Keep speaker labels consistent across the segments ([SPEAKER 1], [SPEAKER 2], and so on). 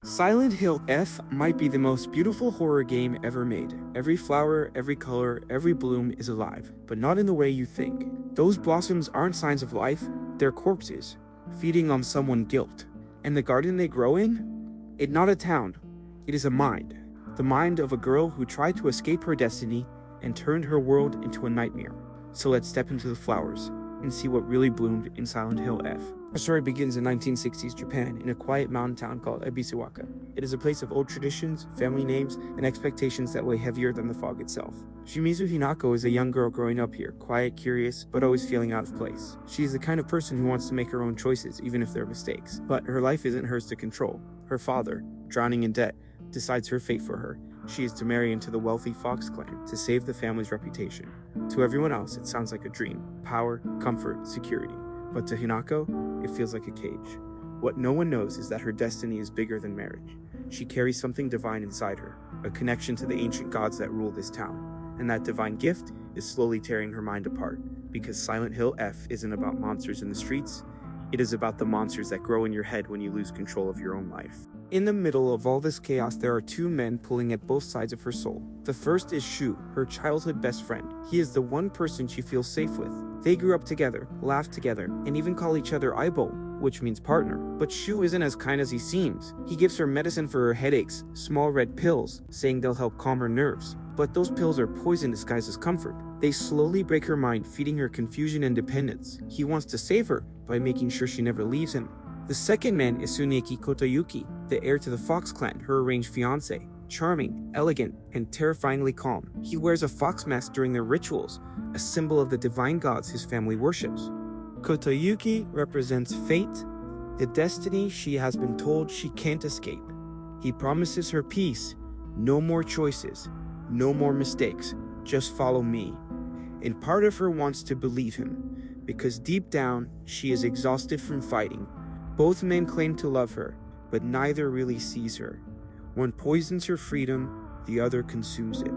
[SPEAKER 1] Silent Hill F might be the most beautiful horror game ever made. Every flower, every color, every bloom is alive, but not in the way you think. Those blossoms aren't signs of life, they're corpses, feeding on someone's guilt. And the garden they grow in? It's not a town, it is a mind. The mind of a girl who tried to escape her destiny and turned her world into a nightmare. So let's step into the flowers and see what really bloomed in Silent Hill F. Our story begins in 1960s Japan in a quiet mountain town called Ebisuwaka. It is a place of old traditions, family names, and expectations that weigh heavier than the fog itself. Shimizu Hinako is a young girl growing up here, quiet, curious, but always feeling out of place. She is the kind of person who wants to make her own choices, even if they're mistakes. But her life isn't hers to control. Her father, drowning in debt, decides her fate for her. She is to marry into the wealthy Fox clan to save the family's reputation. To everyone else, it sounds like a dream. Power, comfort, security. But to Hinako, it feels like a cage. What no one knows is that her destiny is bigger than marriage. She carries something divine inside her, a connection to the ancient gods that rule this town. And that divine gift is slowly tearing her mind apart, because Silent Hill F isn't about monsters in the streets, it is about the monsters that grow in your head when you lose control of your own life. In the middle of all this chaos, there are two men pulling at both sides of her soul. The first is Shu, her childhood best friend. He is the one person she feels safe with. They grew up together, laughed together, and even call each other Aibo, which means partner. But Shu isn't as kind as he seems. He gives her medicine for her headaches, small red pills, saying they'll help calm her nerves. But those pills are poison disguised as comfort. They slowly break her mind, feeding her confusion and dependence. He wants to save her by making sure she never leaves him. The second man is Tsuneki Kotoyuki, the heir to the Fox clan, her arranged fiancé. Charming, elegant, and terrifyingly calm. He wears a fox mask during their rituals, a symbol of the divine gods his family worships. Kotoyuki represents fate, the destiny she has been told she can't escape. He promises her peace, no more choices, no more mistakes, just follow me. And part of her wants to believe him, because deep down, she is exhausted from fighting. Both men claim to love her, but neither really sees her. One poisons her freedom, the other consumes it.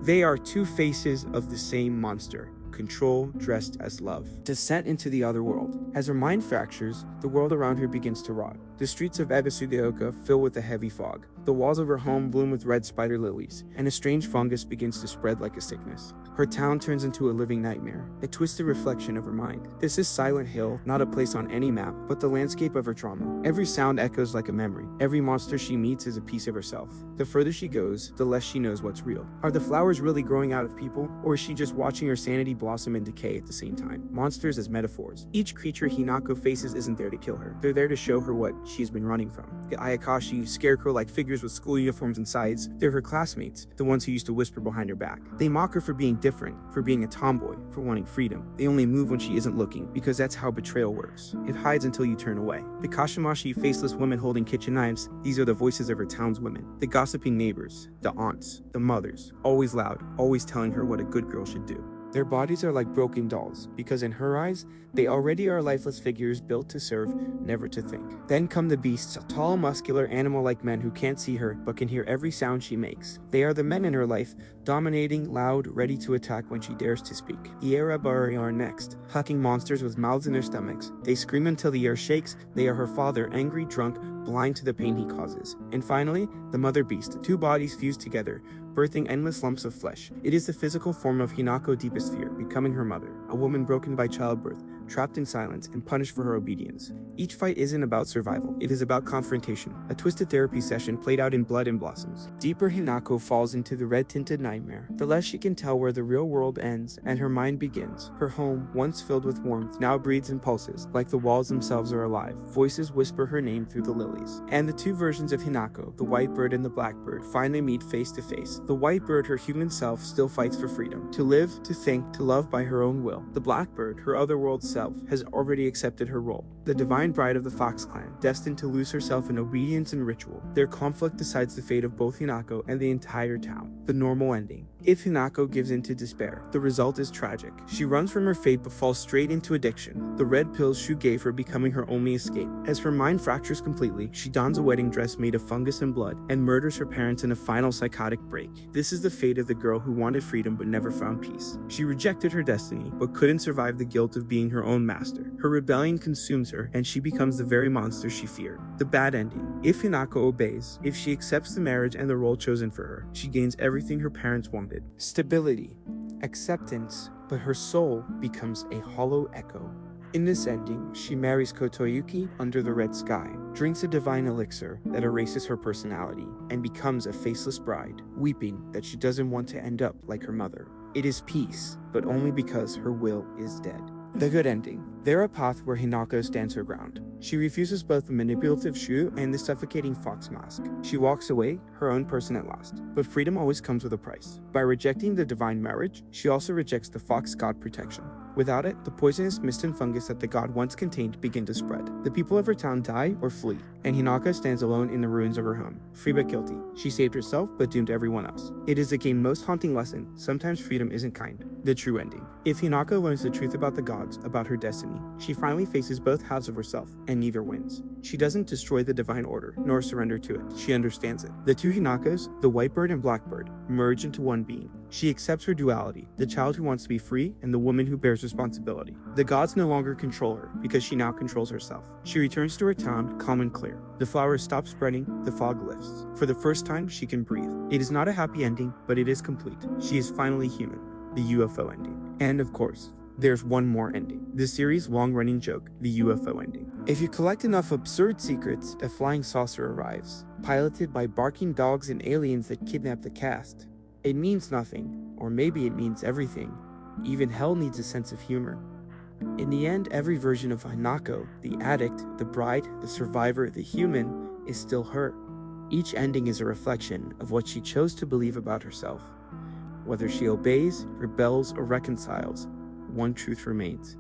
[SPEAKER 1] They are two faces of the same monster, control dressed as love. Descent into the other world. As her mind fractures, the world around her begins to rot. The streets of Ebisuwaka fill with a heavy fog. The walls of her home bloom with red spider lilies, and a strange fungus begins to spread like a sickness. Her town turns into a living nightmare, a twisted reflection of her mind. This is Silent Hill, not a place on any map, but the landscape of her trauma. Every sound echoes like a memory. Every monster she meets is a piece of herself. The further she goes, the less she knows what's real. Are the flowers really growing out of people, or is she just watching her sanity blossom and decay at the same time? Monsters as metaphors. Each creature Hinako faces isn't there to kill her. They're there to show her what she's been running from. The Ayakashi, scarecrow-like figures with school uniforms and sides, they're her classmates, the ones who used to whisper behind her back. They mock her for being different, for being a tomboy, for wanting freedom. They only move when she isn't looking, because that's how betrayal works. It hides until you turn away. The Kashimashi, faceless women holding kitchen knives, these are the voices of her town's women. The gossiping neighbors, the aunts, the mothers, always loud, always telling her what a good girl should do. Their bodies are like broken dolls, because in her eyes, they already are lifeless figures built to serve, never to think. Then come the beasts, tall, muscular, animal-like men who can't see her, but can hear every sound she makes. They are the men in her life, dominating, loud, ready to attack when she dares to speak. Ierabari are next, hucking monsters with mouths in their stomachs. They scream until the air shakes. They are her father, angry, drunk, blind to the pain he causes. And finally, the mother beast, two bodies fused together, birthing endless lumps of flesh. It is the physical form of Hinako's deepest fear, becoming her mother, a woman broken by childbirth, trapped in silence, and punished for her obedience. Each fight isn't about survival, it is about confrontation, a twisted therapy session played out in blood and blossoms. Deeper Hinako falls into the red-tinted nightmare. The less she can tell where the real world ends and her mind begins. Her home, once filled with warmth, now breathes and pulses, like the walls themselves are alive. Voices whisper her name through the lilies. And the two versions of Hinako, the white bird and the black bird, finally meet face to face. The white bird, her human self, still fights for freedom, to live, to think, to love by her own will. The black bird, her otherworld self, has already accepted her role, the divine bride of the Fox clan, destined to lose herself in obedience and ritual. Their conflict decides the fate of both Hinako and the entire town, the normal ending. If Hinako gives in to despair, the result is tragic. She runs from her fate but falls straight into addiction, the red pills Shu gave her becoming her only escape. As her mind fractures completely, she dons a wedding dress made of fungus and blood and murders her parents in a final psychotic break. This is the fate of the girl who wanted freedom but never found peace. She rejected her destiny but couldn't survive the guilt of being her own master. Her rebellion consumes her, and she becomes the very monster she feared. The bad ending. If Hinako obeys, if she accepts the marriage and the role chosen for her, she gains everything her parents wanted. Stability, acceptance, but her soul becomes a hollow echo. In this ending, she marries Kotoyuki under the red sky, drinks a divine elixir that erases her personality, and becomes a faceless bride, weeping that she doesn't want to end up like her mother. It is peace, but only because her will is dead. The good ending. There a path where Hinako stands her ground. She refuses both the manipulative Shu and the suffocating fox mask. She walks away, her own person at last. But freedom always comes with a price. By rejecting the divine marriage, she also rejects the fox god protection. Without it, the poisonous mist and fungus that the god once contained begin to spread. The people of her town die or flee, and Hinako stands alone in the ruins of her home. Free but guilty. She saved herself but doomed everyone else. It is the game's most haunting lesson. Sometimes freedom isn't kind. The true ending. If Hinako learns the truth about the gods, about her destiny, she finally faces both halves of herself, and neither wins. She doesn't destroy the divine order, nor surrender to it. She understands it. The two Hinakos, the white bird and black bird, merge into one being. She accepts her duality, the child who wants to be free and the woman who bears responsibility. The gods no longer control her, because she now controls herself. She returns to her town, calm and clear. The flowers stop spreading, the fog lifts. For the first time, she can breathe. It is not a happy ending, but it is complete. She is finally human. The UFO ending. And of course, there's one more ending. The series' long-running joke, the UFO ending. If you collect enough absurd secrets, a flying saucer arrives, piloted by barking dogs and aliens that kidnap the cast. It means nothing, or maybe it means everything. Even hell needs a sense of humor. In the end, every version of Hinako, the addict, the bride, the survivor, the human, is still her. Each ending is a reflection of what she chose to believe about herself. Whether she obeys, rebels, or reconciles, one truth remains.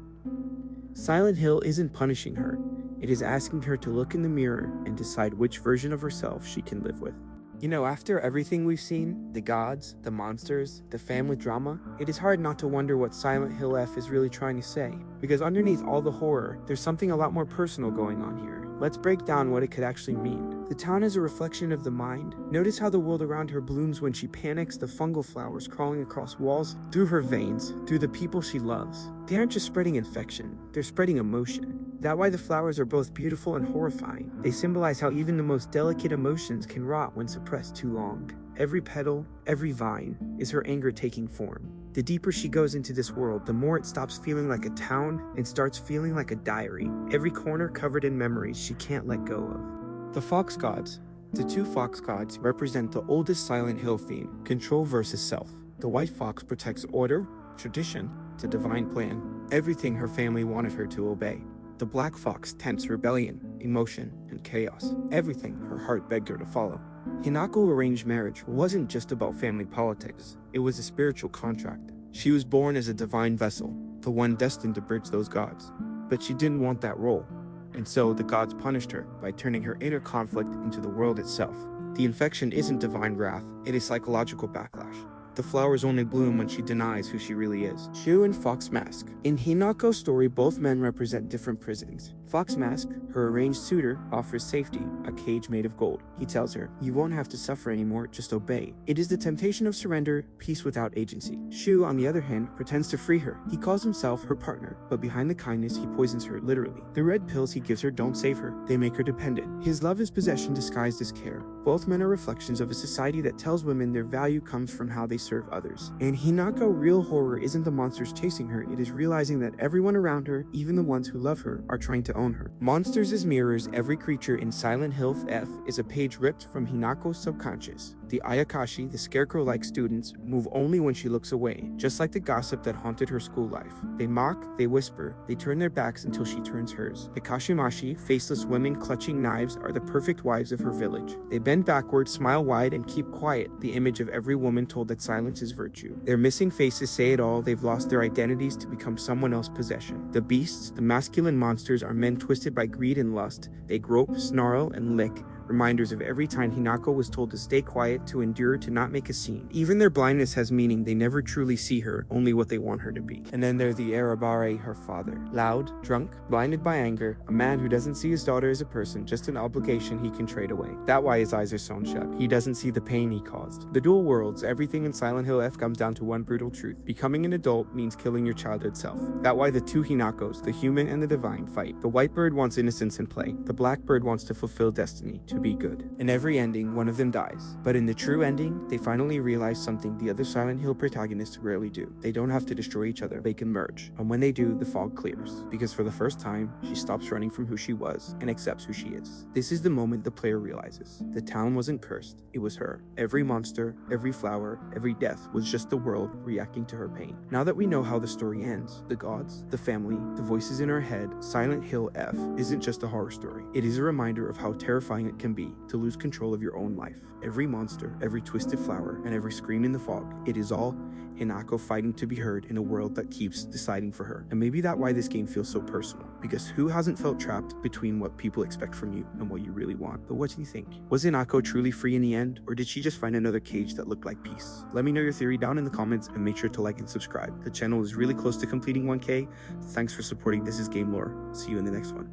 [SPEAKER 1] Silent Hill isn't punishing her. It is asking her to look in the mirror and decide which version of herself she can live with. You know, after everything we've seen, the gods, the monsters, the family drama, it is hard not to wonder what Silent Hill F is really trying to say. Because underneath all the horror, there's something a lot more personal going on here. Let's break down what it could actually mean. The town is a reflection of the mind. Notice how the world around her blooms when she panics, the fungal flowers crawling across walls, through her veins, through the people she loves. They aren't just spreading infection, they're spreading emotion. That's why the flowers are both beautiful and horrifying. They symbolize how even the most delicate emotions can rot when suppressed too long. Every petal, every vine, is her anger taking form. The deeper she goes into this world, the more it stops feeling like a town and starts feeling like a diary. Every corner covered in memories she can't let go of. The fox gods. The two fox gods represent the oldest Silent Hill theme, control versus self. The white fox protects order, tradition, the divine plan, everything her family wanted her to obey. The black fox tempts rebellion, emotion, and chaos, everything her heart begged her to follow. Hinako arranged marriage wasn't just about family politics, it was a spiritual contract. She was born as a divine vessel, the one destined to bridge those gods. But she didn't want that role, and so the gods punished her by turning her inner conflict into the world itself. The infection isn't divine wrath, it is psychological backlash. The flowers only bloom when she denies who she really is. Shu and Fox Mask. In Hinako's story, both men represent different prisons. Fox Mask, her arranged suitor, offers safety, a cage made of gold. He tells her, "You won't have to suffer anymore, just obey." It is the temptation of surrender, peace without agency. Shu, on the other hand, pretends to free her. He calls himself her partner, but behind the kindness, he poisons her literally. The red pills he gives her don't save her, they make her dependent. His love is possession disguised as care. Both men are reflections of a society that tells women their value comes from how they serve others. And Hinako, real horror isn't the monsters chasing her, it is realizing that everyone around her, even the ones who love her, are trying to own her. Monsters as mirrors, every creature in Silent Hill F is a page ripped from Hinako's subconscious. The Ayakashi, the scarecrow-like students, move only when she looks away, just like the gossip that haunted her school life. They mock, they whisper, they turn their backs until she turns hers. The Kashimashi, faceless women clutching knives, are the perfect wives of her village. They bend backward, smile wide, and keep quiet, the image of every woman told that silence is virtue. Their missing faces say it all, they've lost their identities to become someone else's possession. The beasts, the masculine monsters, are men twisted by greed and lust. They grope, snarl, and lick, reminders of every time Hinako was told to stay quiet, to endure, to not make a scene. Even their blindness has meaning. They never truly see her, only what they want her to be. And then there's the Arabare, her father. Loud, drunk, blinded by anger, a man who doesn't see his daughter as a person, just an obligation he can trade away. That's why his eyes are sewn shut. He doesn't see the pain he caused. The dual worlds, everything in Silent Hill F comes down to one brutal truth. Becoming an adult means killing your childhood self. That's why the two Hinakos, the human and the divine, fight. The white bird wants innocence and play. The black bird wants to fulfill destiny, to be good. In every ending, one of them dies. But in the true ending, they finally realize something the other Silent Hill protagonists rarely do. They don't have to destroy each other, they can merge. And when they do, the fog clears. Because for the first time, she stops running from who she was and accepts who she is. This is the moment the player realizes. The town wasn't cursed, it was her. Every monster, every flower, every death was just the world reacting to her pain. Now that we know how the story ends, the gods, the family, the voices in our head, Silent Hill F isn't just a horror story. It is a reminder of how terrifying it can be to lose control of your own life. Every monster, every twisted flower, and every scream in the fog, it is all Hinako fighting to be heard in a world that keeps deciding for her. And maybe that's why this game feels so personal, because who hasn't felt trapped between what people expect from you and what you really want? But what do you think? Was Hinako truly free in the end, or did she just find another cage that looked like peace? Let me know your theory down in the comments, and make sure to like and subscribe. The channel is really close to completing 1K. Thanks for supporting. This is Game Lore. See you in the next one.